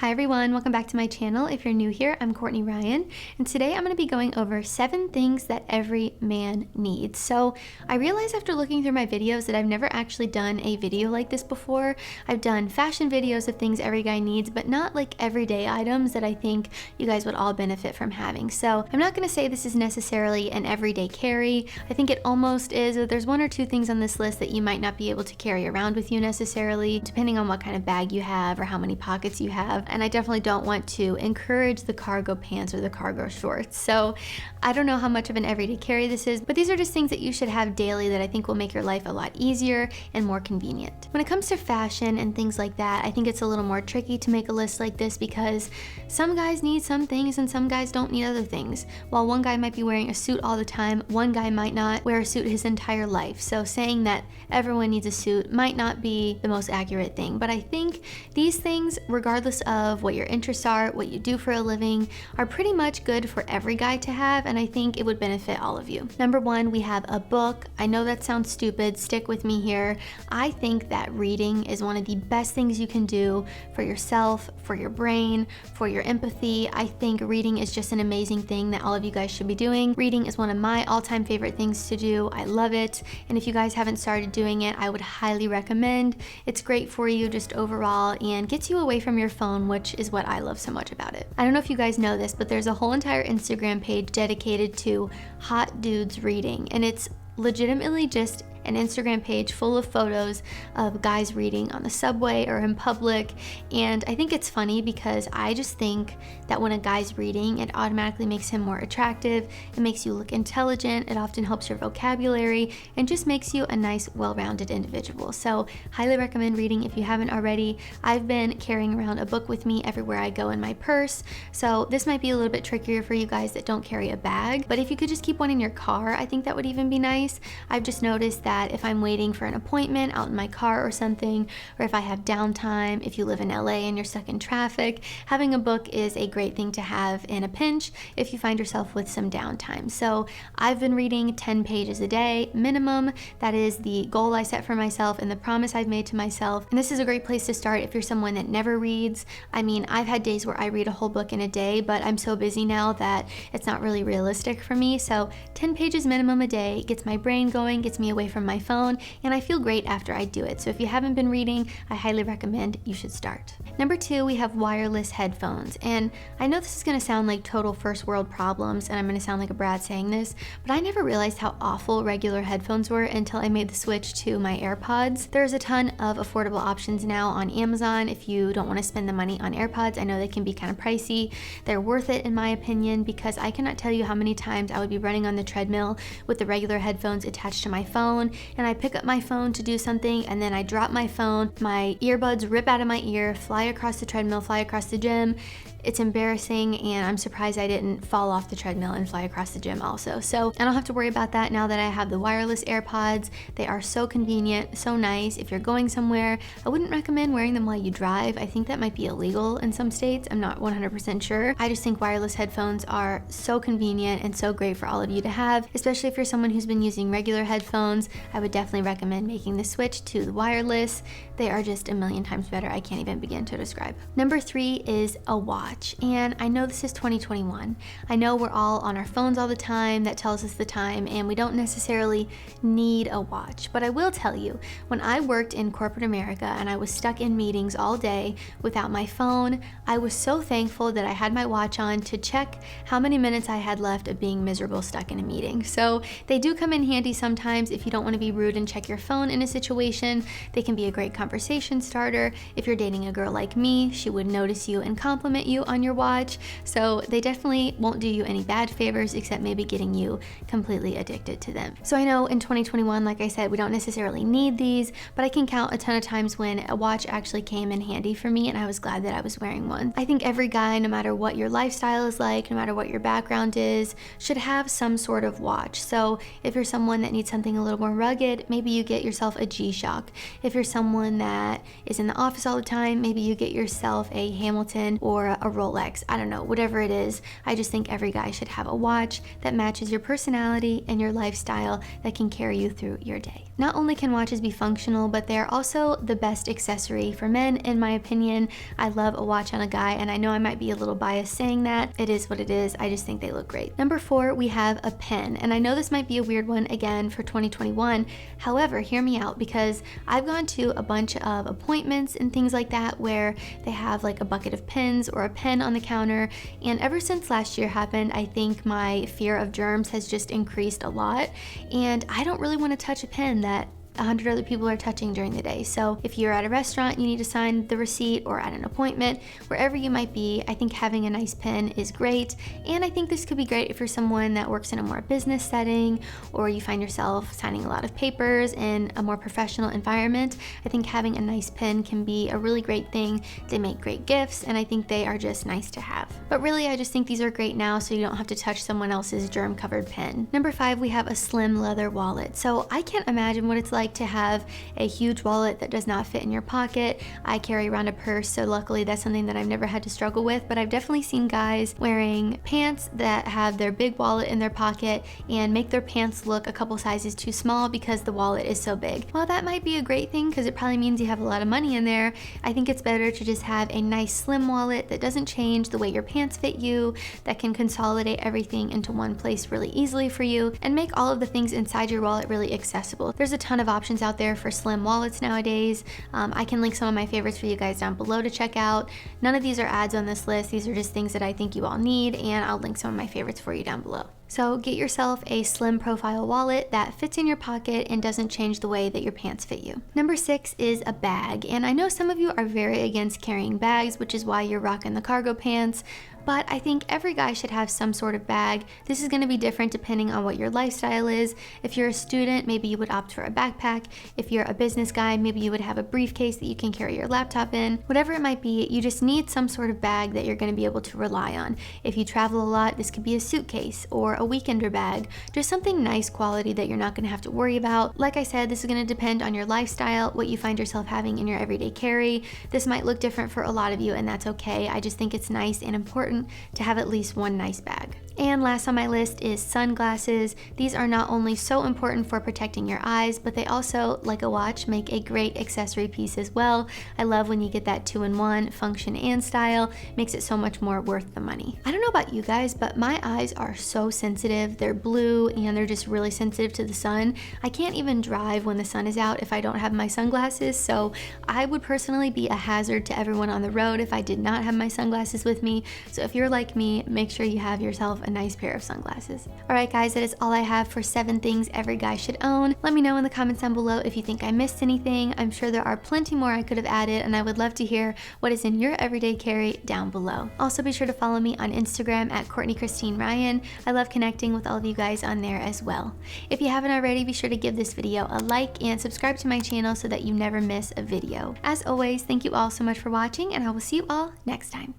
Hi everyone, welcome back to my channel. If you're new here, I'm Courtney Ryan, and today I'm going to be going over 7 things that every man needs. So I realized after looking through my videos that I've never actually done a video like this before. I've done fashion videos of things every guy needs, but not like everyday items that I think you guys would all benefit from having. So I'm not going to say this is necessarily an everyday carry. I think it almost is. There's 1 or 2 things on this list that you might not be able to carry around with you necessarily, depending on what kind of bag you have or how many pockets you have. And I definitely don't want to encourage the cargo pants or the cargo shorts. So I don't know how much of an everyday carry this is, but these are just things that you should have daily that I think will make your life a lot easier and more convenient. When it comes to fashion and things like that, I think it's a little more tricky to make a list like this because some guys need some things and some guys don't need other things. While one guy might be wearing a suit all the time, one guy might not wear a suit his entire life. So saying that everyone needs a suit might not be the most accurate thing, but I think these things, regardless of what your interests are, what you do for a living, are pretty much good for every guy to have, and I think it would benefit all of you. Number 1, we have a book. I know that sounds stupid, stick with me here. I think that reading is one of the best things you can do for yourself, for your brain, for your empathy. I think reading is just an amazing thing that all of you guys should be doing. Reading is one of my all-time favorite things to do. I love it, and if you guys haven't started doing it, I would highly recommend. It's great for you just overall and gets you away from your phone, which is what I love so much about it. I don't know if you guys know this, but there's a whole entire Instagram page dedicated to hot dudes reading, and it's legitimately just an Instagram page full of photos of guys reading on the subway or in public. And I think it's funny because I just think that when a guy's reading, it automatically makes him more attractive. It makes you look intelligent. It often helps your vocabulary and just makes you a nice, well-rounded individual. So highly recommend reading if you haven't already. I've been carrying around a book with me everywhere I go in my purse. So this might be a little bit trickier for you guys that don't carry a bag, but if you could just keep one in your car, I think that would even be nice. I've just noticed that if I'm waiting for an appointment out in my car or something, or if I have downtime, if you live in LA and you're stuck in traffic, having a book is a great thing to have in a pinch if you find yourself with some downtime. So I've been reading 10 pages a day minimum. That is the goal I set for myself and the promise I've made to myself. And this is a great place to start if you're someone that never reads. I mean, I've had days where I read a whole book in a day, but I'm so busy now that it's not really realistic for me. So 10 pages minimum a day gets my brain going, gets me away from my phone, and I feel great after I do it. So if you haven't been reading, I highly recommend you should start. Number 2, we have wireless headphones. And I know this is gonna sound like total first world problems, and I'm gonna sound like a brat saying this, but I never realized how awful regular headphones were until I made the switch to my AirPods. There's a ton of affordable options now on Amazon if you don't wanna spend the money on AirPods. I know they can be kind of pricey. They're worth it in my opinion because I cannot tell you how many times I would be running on the treadmill with the regular headphones attached to my phone, and I pick up my phone to do something and then I drop my phone, my earbuds rip out of my ear, fly across the treadmill, fly across the gym. It's embarrassing, and I'm surprised I didn't fall off the treadmill and fly across the gym also. So I don't have to worry about that now that I have the wireless AirPods. They are so convenient, so nice. If you're going somewhere, I wouldn't recommend wearing them while you drive. I think that might be illegal in some states. I'm not 100% sure. I just think wireless headphones are so convenient and so great for all of you to have, especially if you're someone who's been using regular headphones. I would definitely recommend making the switch to the wireless. They are just a million times better. I can't even begin to describe. Number 3 is a watch. And I know this is 2021. I know we're all on our phones all the time. That tells us the time, and we don't necessarily need a watch. But I will tell you, when I worked in corporate America and I was stuck in meetings all day without my phone, I was so thankful that I had my watch on to check how many minutes I had left of being miserable stuck in a meeting. So they do come in handy sometimes if you don't want to be rude and check your phone in a situation. They can be a great conversation starter. If you're dating a girl like me, she would notice you and compliment you on your watch. So they definitely won't do you any bad favors except maybe getting you completely addicted to them. So I know in 2021, like I said, we don't necessarily need these, but I can count a ton of times when a watch actually came in handy for me and I was glad that I was wearing one. I think every guy, no matter what your lifestyle is like, no matter what your background is, should have some sort of watch. So if you're someone that needs something a little more rugged, maybe you get yourself a G-Shock. If you're someone that is in the office all the time, maybe you get yourself a Hamilton or a Rolex. I don't know, whatever it is. I just think every guy should have a watch that matches your personality and your lifestyle that can carry you through your day. Not only can watches be functional, but they're also the best accessory for men, in my opinion. I love a watch on a guy, and I know I might be a little biased saying that. It is what it is. I just think they look great. Number 4, we have a pen, and I know this might be a weird one again for 2021. However, hear me out, because I've gone to a bunch of appointments and things like that where they have like a bucket of pens or a pen on the counter, and ever since last year happened, I think my fear of germs has just increased a lot, and I don't really want to touch a pen that 100 other people are touching during the day. So if you're at a restaurant, you need to sign the receipt, or at an appointment, wherever you might be, I think having a nice pen is great. And I think this could be great if you're someone that works in a more business setting, or you find yourself signing a lot of papers in a more professional environment. I think having a nice pen can be a really great thing. They make great gifts, and I think they are just nice to have. But really, I just think these are great now, so you don't have to touch someone else's germ-covered pen. Number 5, we have a slim leather wallet. So I can't imagine what it's like to have a huge wallet that does not fit in your pocket. I carry around a purse, so luckily that's something that I've never had to struggle with, but I've definitely seen guys wearing pants that have their big wallet in their pocket and make their pants look a couple sizes too small because the wallet is so big. While that might be a great thing because it probably means you have a lot of money in there, I think it's better to just have a nice slim wallet that doesn't change the way your pants fit you, that can consolidate everything into one place really easily for you, and make all of the things inside your wallet really accessible. There's a ton of options out there for slim wallets nowadays. I can link some of my favorites for you guys down below to check out. None of these are ads on this list. These are just things that I think you all need, and I'll link some of my favorites for you down below. So get yourself a slim profile wallet that fits in your pocket and doesn't change the way that your pants fit you. Number 6 is a bag, and I know some of you are very against carrying bags, which is why you're rocking the cargo pants, but I think every guy should have some sort of bag. This is gonna be different depending on what your lifestyle is. If you're a student, maybe you would opt for a backpack. If you're a business guy, maybe you would have a briefcase that you can carry your laptop in. Whatever it might be, you just need some sort of bag that you're gonna be able to rely on. If you travel a lot, this could be a suitcase or a weekender bag, just something nice quality that you're not gonna have to worry about. Like I said, this is gonna depend on your lifestyle, what you find yourself having in your everyday carry. This might look different for a lot of you, and that's okay. I just think it's nice and important to have at least one nice bag. And last on my list is sunglasses. These are not only so important for protecting your eyes, but they also, like a watch, make a great accessory piece as well. I love when you get that 2-in-1, function and style. Makes it so much more worth the money. I don't know about you guys, but my eyes are so sensitive. They're blue and they're just really sensitive to the sun. I can't even drive when the sun is out if I don't have my sunglasses, so I would personally be a hazard to everyone on the road if I did not have my sunglasses with me. So if you're like me, make sure you have yourself a nice pair of sunglasses. Alright guys, that is all I have for 7 things every guy should own. Let me know in the comments down below if you think I missed anything. I'm sure there are plenty more I could have added, and I would love to hear what is in your everyday carry down below. Also be sure to follow me on Instagram at Courtney Christine Ryan. I love connecting with all of you guys on there as well. If you haven't already, be sure to give this video a like and subscribe to my channel so that you never miss a video. As always, thank you all so much for watching, and I will see you all next time.